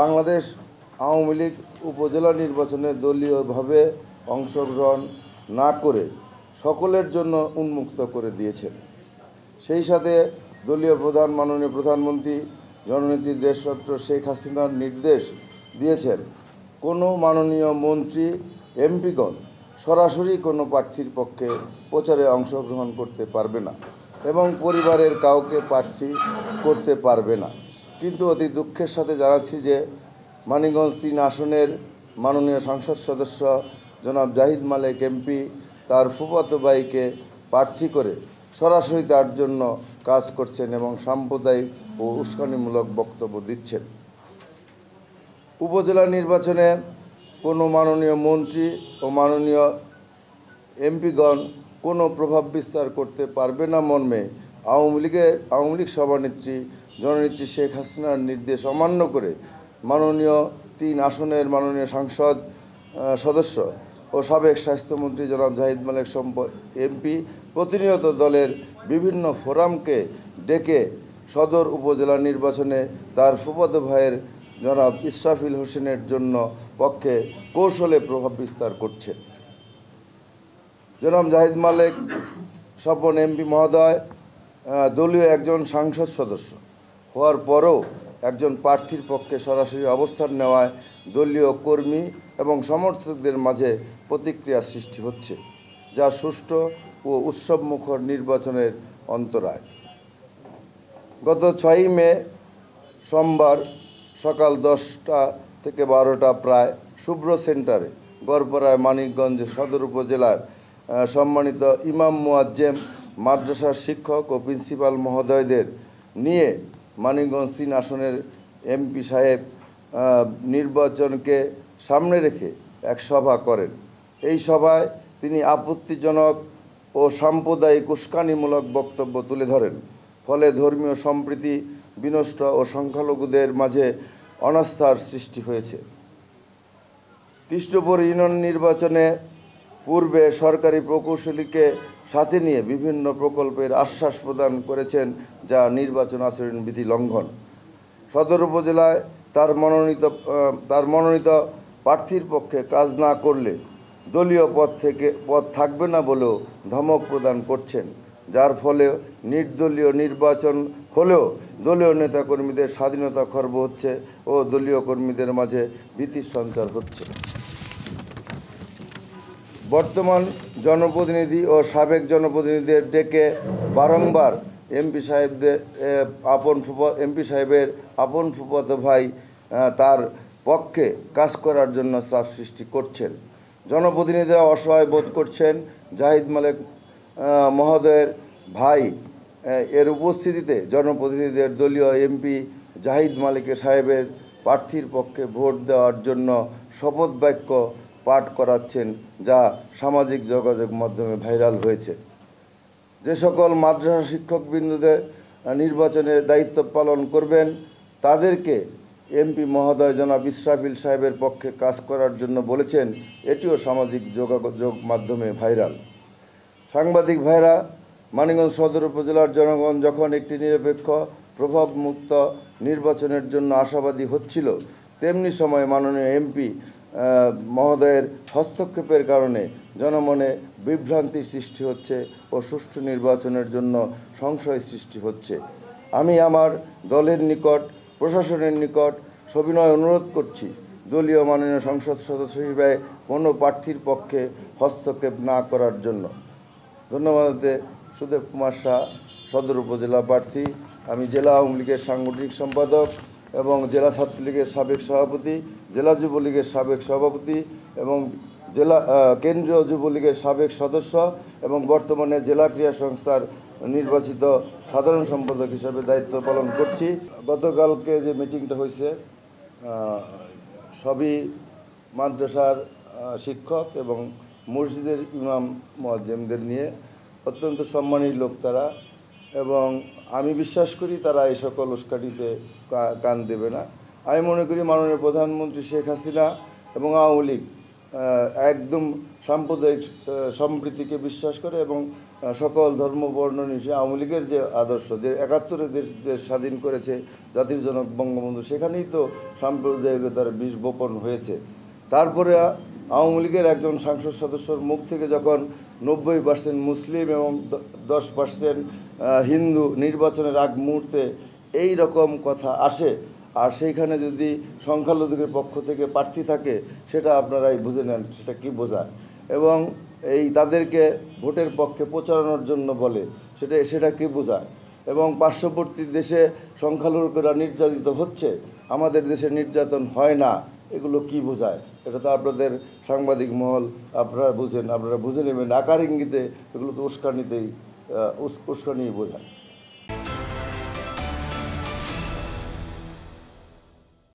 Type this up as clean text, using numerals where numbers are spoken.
বাংলাদেশ আওয়ামী লীগ উপজেলা নির্বাচনে দলীয়ভাবে অংশগ্রহণ না করে সকলের জন্য উন্মুক্ত করে দিয়েছেন। সেই সাথে দলীয় প্রধান মাননীয় প্রধানমন্ত্রী জননেত্রী দেশরত্ন শেখ হাসিনার নির্দেশ দিয়েছেন, কোনো মাননীয় মন্ত্রী এমপিগণ সরাসরি কোনো প্রার্থীর পক্ষে প্রচারে অংশগ্রহণ করতে পারবে না এবং পরিবারের কাউকে প্রার্থী করতে পারবে না। কিন্তু অতি দুঃখের সাথে জানাচ্ছি যে মানিকগঞ্জ ৩ আসনের মাননীয় সংসদ সদস্য জনাব জাহিদ মালেক এমপি তার ফুফাতো ভাইকে প্রার্থী করে সরাসরি তার জন্য কাজ করছেন এবং সাম্প্রদায়িক ও উস্কানিমূলক বক্তব্য দিচ্ছেন। উপজেলা নির্বাচনে কোনো মাননীয় মন্ত্রী ও মাননীয় এমপিগণ কোনো প্রভাব বিস্তার করতে পারবে না মর্মে আওয়ামী লীগ সভানেত্রী জননেত্রী শেখ হাসিনার নির্দেশ অমান্য করে মাননীয় ৩ আসনের মাননীয় সংসদ সদস্য ও সাবেক স্বাস্থ্যমন্ত্রী জনাব জাহিদ মালেক এমপি প্রতিনিয়ত দলের বিভিন্ন ফোরামকে ডেকে সদর উপজেলা নির্বাচনে তার ফুফাতো ভাইয়ের জনাব ইসরাফিল হোসেনের জন্য পক্ষে কৌশলে প্রভাব বিস্তার করছে। জনাব জাহিদ মালেক স্বপন এমপি মহোদয় দলীয় একজন সংসদ সদস্য হওয়ার পরও একজন প্রার্থীর পক্ষে সরাসরি অবস্থান নেওয়ায় দলীয় কর্মী এবং সমর্থকদের মাঝে প্রতিক্রিয়া সৃষ্টি হচ্ছে, যা সুষ্ঠু ও উৎসবমুখর নির্বাচনের অন্তরায়। গত ৬ মে সোমবার সকাল 10টা থেকে 12টা প্রায় শুভ্র সেন্টারে গড়পাড়ায় মানিকগঞ্জ সদর উপজেলার সম্মানিত ইমাম মুয়াজ্জেম, মাদ্রাসার শিক্ষক ও প্রিন্সিপাল মহোদয়দের নিয়ে মানিকগঞ্জ ৩ আসনের এমপি সাহেব নির্বাচনকে সামনে রেখে এক সভা করেন। এই সভায় তিনি আপত্তিজনক ও সাম্প্রদায়িক উস্কানিমূলক বক্তব্য তুলে ধরেন। ফলে ধর্মীয় সম্প্রীতি বিনষ্ট ও সংখ্যালঘুদের মাঝে অনাস্থার সৃষ্টি হয়েছে। কৃষ্ণপুর ইউনিয়ন নির্বাচনে পূর্বে সরকারি প্রকৌশলীকে সাথে নিয়ে বিভিন্ন প্রকল্পের আশ্বাস প্রদান করেছেন, যা নির্বাচন আচরণবিধি লঙ্ঘন। সদর উপজেলায় তার মনোনীত প্রার্থীর পক্ষে কাজ না করলে দলীয় পদ থাকবে না বলেও ধমক প্রদান করছেন, যার ফলে নির্দলীয় নির্বাচন হলেও দলীয় নেতাকর্মীদের স্বাধীনতা খর্ব হচ্ছে ও দলীয় কর্মীদের মাঝে ভীতির সঞ্চার হচ্ছে। বর্তমান জনপ্রতিনিধি ও সাবেক জনপ্রতিনিধিদের ডেকে বারংবার এমপি সাহেবের আপন ফুফাতো ভাই তার পক্ষে কাজ করার জন্য চাপ সৃষ্টি করছেন। জনপ্রতিনিধিরা অসহায় বোধ করছেন। জাহিদ মালেক মহোদয়ের ভাই এর উপস্থিতিতে জনপ্রতিনিধিদের দলীয় এমপি জাহিদ মালেক সাহেবের প্রার্থীর পক্ষে ভোট দেওয়ার জন্য শপথ বাক্য পাঠ করাচ্ছেন, যা সামাজিক যোগাযোগ মাধ্যমে ভাইরাল হয়েছে। যে সকল মাদ্রাসা শিক্ষকবৃন্দদের নির্বাচনের দায়িত্ব পালন করবেন তাদেরকে এমপি মহোদয় জনাব ইসরাফিল সাহেবের পক্ষে কাজ করার জন্য বলেছেন, এটিও সামাজিক যোগাযোগ মাধ্যমে ভাইরাল। সাংবাদিক ভাইরা, মানিকগঞ্জ সদর উপজেলার জনগণ যখন একটি নিরপেক্ষ প্রভাবমুক্ত নির্বাচনের জন্য আশাবাদী হচ্ছিল, তেমনি সময় মাননীয় এমপি মহোদয়ের হস্তক্ষেপের কারণে জনমনে বিভ্রান্তি সৃষ্টি হচ্ছে ও সুষ্ঠু নির্বাচনের জন্য সংশয় সৃষ্টি হচ্ছে। আমি আমার দলের নিকট, প্রশাসনের নিকট সবিনয় অনুরোধ করছি, দলীয় মাননীয় সংসদ সদস্য হিসেবে কোনো প্রার্থীর পক্ষে হস্তক্ষেপ না করার জন্য। ধন্যবাদ। সুদেব কুমার শাহ, সদর উপজেলা প্রার্থী। আমি জেলা আওয়ামী লীগের সাংগঠনিক সম্পাদক এবং জেলা ছাত্রলীগের সাবেক সভাপতি, জেলা যুবলীগের সাবেক সভাপতি এবং কেন্দ্রীয় যুবলীগের সাবেক সদস্য এবং বর্তমানে জেলা ক্রীড়া সংস্থার নির্বাচিত সাধারণ সম্পাদক হিসেবে দায়িত্ব পালন করছি। গতকালকে যে মিটিংটা হয়েছে সবই মাদ্রাসার শিক্ষক এবং মসজিদের ইমাম মুয়াজ্জেমদের নিয়ে। অত্যন্ত সম্মানীয় লোক তারা, এবং আমি বিশ্বাস করি তারা এই সকল উস্কানিতে কান দেবে না। আমি মনে করি মাননীয় প্রধানমন্ত্রী শেখ হাসিনা এবং আওয়ামী লীগ একদম সাম্প্রদায়িক সম্প্রীতিকে বিশ্বাস করে এবং সকল ধর্ম বর্ণ নির্বিশেষে আওয়ামী লীগের যে আদর্শ, যে ৭১-এ দেশ স্বাধীন করেছে জাতির জনক বঙ্গবন্ধু, সেখানেই তো সাম্প্রদায়িকতার বীজ বপন হয়েছে। তারপরে আওয়ামী লীগের একজন সংসদ সদস্যর মুখ থেকে যখন ৯০% মুসলিম এবং 10% হিন্দু নির্বাচনের আগ মুহূর্তে এই রকম কথা আসে, আর সেইখানে যদি সংখ্যালঘুদের পক্ষ থেকে প্রার্থী থাকে, সেটা আপনারাই বুঝে নেন সেটা কি বোঝায়। এবং এই তাদেরকে ভোটের পক্ষে প্রচারণার জন্য বলে, সেটা কি বোঝায়। এবং পার্শ্ববর্তী দেশে সংখ্যালঘুরা নির্যাতিত হচ্ছে, আমাদের দেশে নির্যাতন হয় না, এগুলো কি বোঝায়? এটা তো আপনাদের সাংবাদিক মহল আপনারা বুঝে নেবেন। আকার ইঙ্গিতে এগুলো তো উস্কানিতেই উস্কানিই বোঝায়।